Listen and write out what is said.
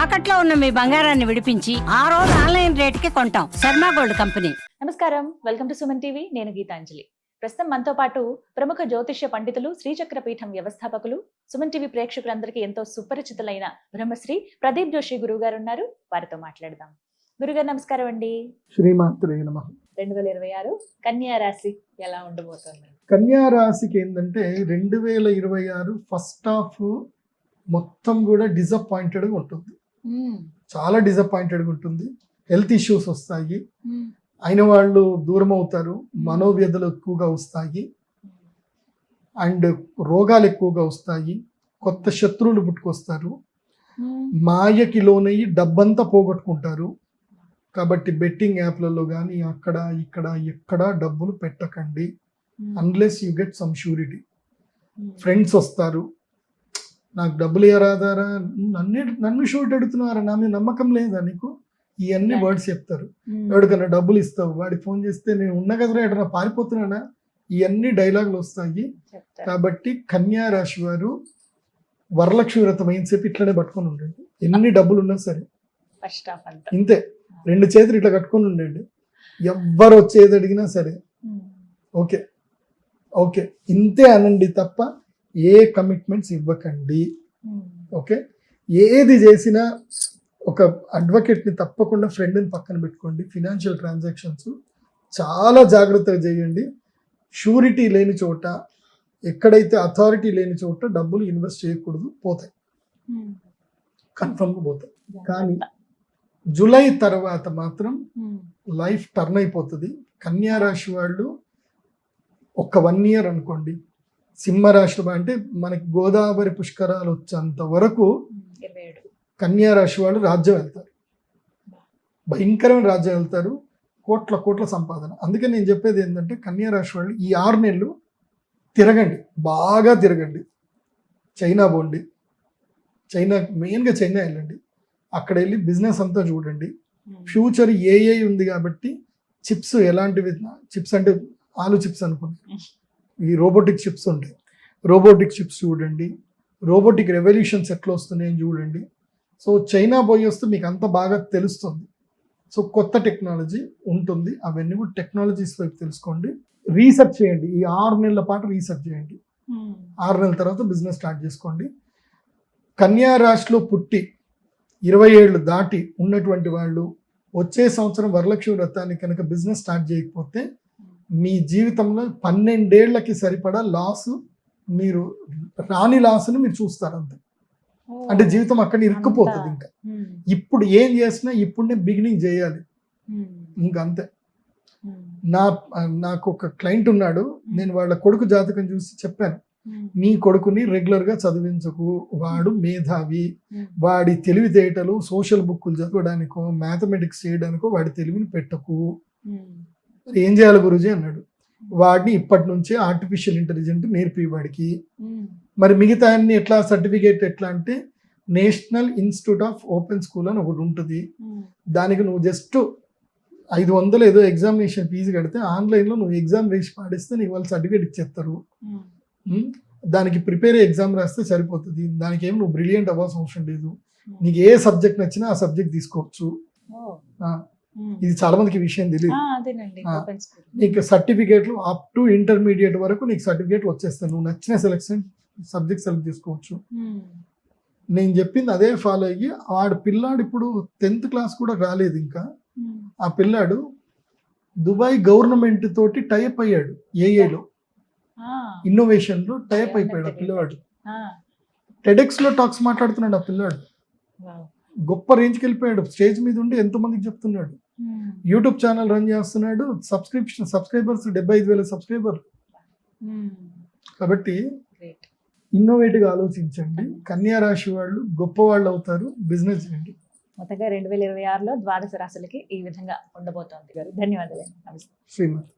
తాకట్లో ఉన్న మీ బంగారాన్ని విడిపించి ఆ రోజు ఆన్లైన్ రేటుకి కొంటాం. Sharma gold company. నమస్కారం, వెల్కమ్ టు సుమన్ టీవీ. నేను గీతాంజలి. ప్రస్తుతం మనతో పాటు ప్రముఖ జ్యోతిష్య పండితులు, శ్రీచక్ర పీఠం వ్యవస్థాపకులు, సుమన్ టీవీ ప్రేక్షకులందరికీ ఎంతో సుపరిచితులైన బ్రహ్మశ్రీ ప్రదీప్ జోషి గురువు గారు ఉన్నారు. వారితో మాట్లాడదాం. గురుగారు నమస్కారం అండి. శ్రీమాత్రే నమః. 2026 కన్యా రాశి ఎలా ఉండబోతుంది? కన్యా రాశికి ఏంటంటే 2026 ఫస్ట్ హాఫ్ మొత్తం కూడా డిసప్పాయింటెడ్గా ఉంటుంది. చాలా డిసప్పాయింటెడ్గా ఉంటుంది. హెల్త్ ఇష్యూస్ వస్తాయి, అయిన వాళ్ళు దూరం అవుతారు, మనోవ్యధలు ఎక్కువగా వస్తాయి, అండ్ రోగాలు ఎక్కువగా వస్తాయి, కొత్త శత్రువులు పుట్టుకొస్తారు, మాయకి లోనయ్యి డబ్బంతా పోగొట్టుకుంటారు. కాబట్టి బెట్టింగ్ యాప్లలో కానీ అక్కడ ఇక్కడ ఎక్కడ డబ్బులు పెట్టకండి unless you get some surety. Friends వస్తారు, నాకు డబ్బులు ఇవ్వరాదారా, నన్ను షూట్ అడుగుతున్నారా, నా మీద నమ్మకం లేదా నీకు, ఇవన్నీ వర్డ్స్ చెప్తారు. ఎవరికన్నా డబ్బులు ఇస్తావు, వాడికి ఫోన్ చేస్తే నేను ఉన్న కదరా ఎక్కడన్నా పారిపోతున్నానా, ఇవన్నీ డైలాగులు వస్తాయి. కాబట్టి కన్యా రాశి వారు వరలక్ష్మి వ్రతం అయిన సేపు ఇట్లనే పట్టుకొని ఉండండి. ఎన్ని డబ్బులు ఉన్నా సరే ఇంతే, 2 చేతులు ఇట్లా కట్టుకొని ఉండండి. ఎవ్వరు వచ్చేది అడిగినా సరే ఓకే ఓకే ఇంతే అనండి తప్ప ఏ కమిట్మెంట్స్ ఇవ్వకండి. ఓకే, ఏది చేసినా ఒక అడ్వకేట్ని తప్పకుండా ఫ్రెండ్ని పక్కన పెట్టుకోండి. ఫినాన్షియల్ ట్రాన్సాక్షన్స్ చాలా జాగ్రత్తగా చేయండి. షూరిటీ లేని చోట, ఎక్కడైతే అథారిటీ లేని చోట డబ్బులు ఇన్వెస్ట్ చేయకూడదు, పోతాయి, కన్ఫర్మ్గా పోతాయి. కానీ జూలై తర్వాత మాత్రం లైఫ్ టర్న్ అయిపోతుంది. కన్యా రాశి వాళ్ళు ఒక 1 year అనుకోండి, సింహరాశిలో అంటే మనకి గోదావరి పుష్కరాలు వచ్చేంత వరకు కన్యా రాశి వాళ్ళు రాజ్యం వెళ్తారు, భయంకరమైన రాజ్యం వెళ్తారు, కోట్ల కోట్ల సంపాదన. అందుకే నేను చెప్పేది ఏంటంటే కన్యా రాశి వాళ్ళు ఈ 6 నెలలు తిరగండి, బాగా తిరగండి. చైనా పోండి, చైనా మెయిన్గా చైనా వెళ్ళండి, అక్కడ వెళ్ళి బిజినెస్ అంతా చూడండి. ఫ్యూచర్ ఏఐ ఉంది కాబట్టి చిప్స్ ఎలాంటివి, చిప్స్ అంటే ఆలు చిప్స్ అనుకోండి, ఈ రోబోటిక్ చిప్స్ ఉంటాయి, రోబోటిక్ చిప్స్ చూడండి, రోబోటిక్ రెవల్యూషన్స్ ఎట్లా వస్తున్నాయని చూడండి. సో చైనా పోయి వస్తే మీకు అంత బాగా తెలుస్తుంది. సో కొత్త టెక్నాలజీ ఉంటుంది, అవన్నీ కూడా టెక్నాలజీస్ వైపు తెలుసుకోండి, రీసెర్చ్ చేయండి. ఈ 6 నెలల పాటు రీసెర్చ్ చేయండి. 6 నెలల తర్వాత బిజినెస్ స్టార్ట్ చేసుకోండి. కన్యా రాశిలో పుట్టి 20 ఏళ్ళు దాటి ఉన్నటువంటి వాళ్ళు వచ్చే సంవత్సరం వరలక్ష్మి వ్రతాన్ని కనుక బిజినెస్ స్టార్ట్ చేయకపోతే మీ జీవితంలో 12 ఏళ్లకి సరిపడా లాస్, మీరు రాని లాస్ని మీరు చూస్తారు అంతే. అంటే జీవితం అక్కడ ఇరుక్కుపోతుంది. ఇంకా ఇప్పుడు ఏం చేసినా ఇప్పుడే బిగినింగ్ చేయాలి, ఇంకంతే. నాకు ఒక క్లయింట్ ఉన్నాడు, నేను వాళ్ళ కొడుకు జాతకం చూసి చెప్పాను, నీ కొడుకుని రెగ్యులర్గా చదివించకు, వాడు మేధావి, వాడి తెలివితేటలు సోషల్ బుక్కులు చదవడానికో మ్యాథమెటిక్స్ చేయడానికో వాడి తెలివిని పెట్టకు. ఏం చేయాలి గురుజీ అన్నాడు. వాడిని ఇప్పటి నుంచే ఆర్టిఫిషియల్ ఇంటెలిజెంట్ నేర్పి వాడికి. మరి మిగతా అన్ని ఎట్లా, సర్టిఫికేట్ ఎట్లా అంటే national institute of open school అని ఒకటి ఉంటుంది, దానికి నువ్వు జస్ట్ 500 ఏదో ఎగ్జామినేషన్ ఫీజు కడితే ఆన్లైన్లో నువ్వు ఎగ్జామ్ వేసి పాడిస్తే నీకు వాళ్ళు సర్టిఫికేట్ ఇచ్చేస్తారు. దానికి ప్రిపేర్ ఎగ్జామ్ రాస్తే సరిపోతుంది. దానికి ఏమి నువ్వు బ్రిలియంట్ అవ్వాల్సిన అవసరం లేదు. నీకు ఏ సబ్జెక్ట్ నచ్చినా ఆ సబ్జెక్ట్ తీసుకోవచ్చు. ఇది చాలా మందికి విషయం తెలియదు. నీకు సర్టిఫికేట్లు అప్ టు ఇంటర్మీడియట్ వరకు నీకు సర్టిఫికేట్లు వచ్చేస్తాయి, నువ్వు నచ్చిన సబ్జెక్ట్ సెలెక్ట్ చేసుకోవచ్చు. నేను చెప్పింది అదే ఫాలో అయ్యి వాడు పిల్లాడు ఇప్పుడు 10th క్లాస్ కూడా రాలేదు ఇంకా, ఆ పిల్లాడు దుబాయ్ గవర్నమెంట్ తోటి టైప్ అయ్యాడు, ఏఐలో ఇన్నోవేషన్ లో టైప్ అయిపోయాడు ఆ పిల్లవాడు. టెడెక్స్ లో టాక్స్ మాట్లాడుతున్నాడు ఆ పిల్లాడు, గొప్ప రేంజ్కి వెళ్ళిపోయాడు. స్టేజ్ మీద ఉండి ఎంతో మందికి చెప్తున్నాడు. యూట్యూబ్ ఛానల్ రన్ చేస్తున్నాడు, సబ్స్క్రైబర్స్ 75,000 సబ్స్క్రైబర్లు. కాబట్టి ఇన్నోవేటివ్గా ఆలోచించండి. కన్యా రాశి వాళ్ళు గొప్ప వాళ్ళు అవుతారు, బిజినెస్ చేయండి. మొత్తంగా 2026లో ద్వాదశ రాశులకి ఈ విధంగా ఉండబోతోంది. ధన్యవాదాలు. నమస్తే. శ్రీమతి.